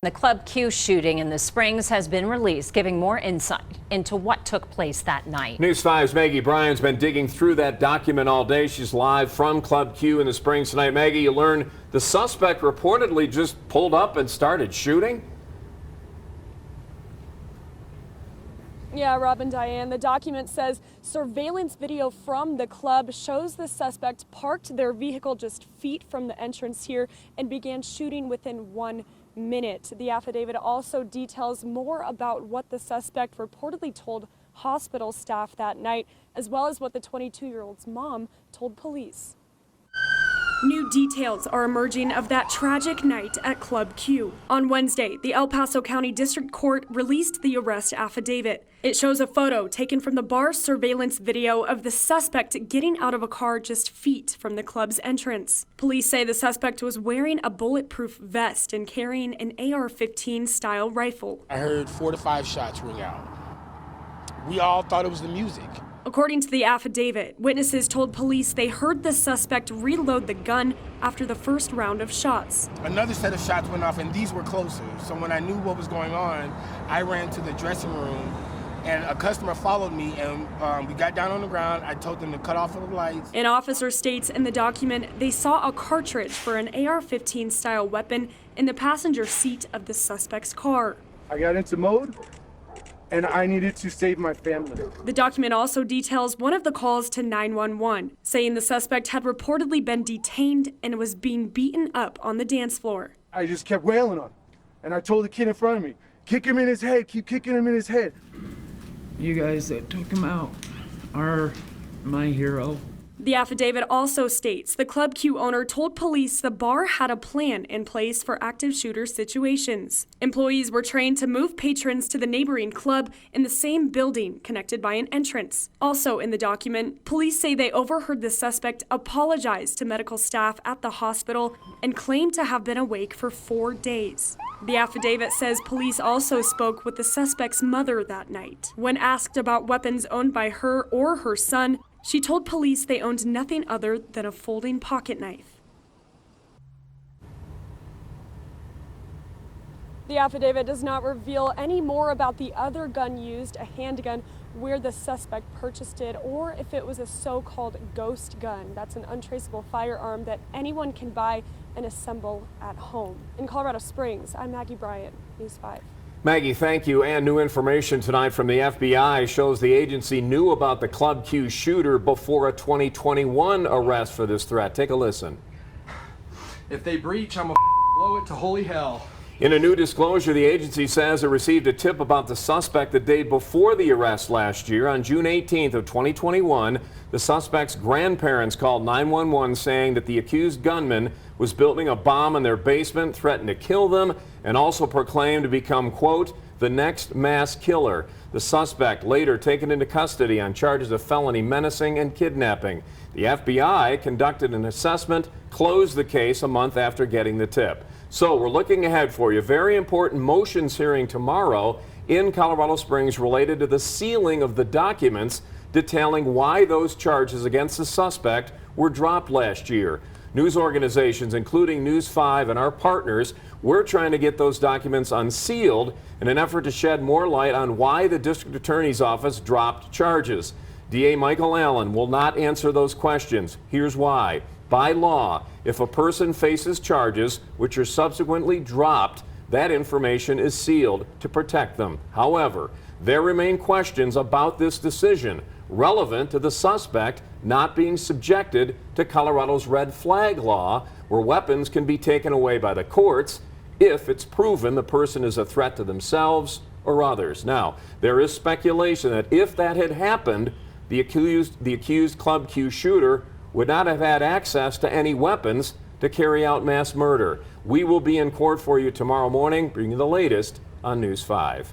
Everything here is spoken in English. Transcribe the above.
The Club Q shooting in the Springs has been released, giving more insight into what took place that night. News 5's Maggie Bryan's been digging through that document all day. She's live from Club Q in the Springs tonight. Maggie, you learned the suspect reportedly just pulled up and started shooting? Yeah, Rob and Diane, the document says surveillance video from the club shows the suspect parked their vehicle just feet from the entrance here and began shooting within 1 minute. The affidavit also details more about what the suspect reportedly told hospital staff that night, as well as what the 22-year-old's mom told police. New details are emerging of that tragic night at Club Q. On Wednesday, the El Paso County District Court released the arrest affidavit. It shows a photo taken from the bar's surveillance video of the suspect getting out of a car just feet from the club's entrance. Police say the suspect was wearing a bulletproof vest and carrying an AR-15 style rifle. I heard 4 to 5 shots ring out. We all thought it was the music. According to the affidavit, witnesses told police they heard the suspect reload the gun after the first round of shots. Another set of shots went off, and these were closer. So when I knew what was going on, I ran to the dressing room, and a customer followed me, and we got down on the ground. I told them to cut off all the lights. An officer states in the document they saw a cartridge for an AR-15 style weapon in the passenger seat of the suspect's car. I got into mode, and I needed to save my family. The document also details one of the calls to 911, saying the suspect had reportedly been detained and was being beaten up on the dance floor. I just kept wailing on him, and I told the kid in front of me, kick him in his head, keep kicking him in his head. You guys that took him out are my hero. The affidavit also states the Club Q owner told police the bar had a plan in place for active shooter situations. Employees were trained to move patrons to the neighboring club in the same building connected by an entrance. Also in the document, police say they overheard the suspect apologize to medical staff at the hospital and claim to have been awake for 4 days. The affidavit says police also spoke with the suspect's mother that night. When asked about weapons owned by her or her son, she told police they owned nothing other than a folding pocket knife. The affidavit does not reveal any more about the other gun used, a handgun, where the suspect purchased it, or if it was a so-called ghost gun. That's an untraceable firearm that anyone can buy and assemble at home. In Colorado Springs, I'm Maggie Bryan, News 5. Maggie, thank you. And new information tonight from the FBI shows the agency knew about the Club Q shooter before a 2021 arrest for this threat. Take a listen. If they breach, I'm gonna blow it to holy hell. In a new disclosure, the agency says it received a tip about the suspect the day before the arrest last year. On June 18th of 2021, the suspect's grandparents called 911 saying that the accused gunman was building a bomb in their basement, threatened to kill them, and also proclaimed to become, quote, the next mass killer. The suspect later taken into custody on charges of felony menacing and kidnapping. The FBI conducted an assessment, closed the case a month after getting the tip. So we're looking ahead for you. Very important motions hearing tomorrow in Colorado Springs related to the sealing of the documents detailing why those charges against the suspect were dropped last year. News organizations, including News 5 and our partners, we're trying to get those documents unsealed in an effort to shed more light on why the district attorney's office dropped charges. DA Michael Allen will not answer those questions. Here's why. By law, if a person faces charges which are subsequently dropped, that information is sealed to protect them. However, there remain questions about this decision relevant to the suspect not being subjected to Colorado's red flag law, where weapons can be taken away by the courts if it's proven the person is a threat to themselves or others. Now, there is speculation that if that had happened, the accused Club Q shooter would not have had access to any weapons to carry out mass murder. We will be in court for you tomorrow morning, bringing you the latest on News 5.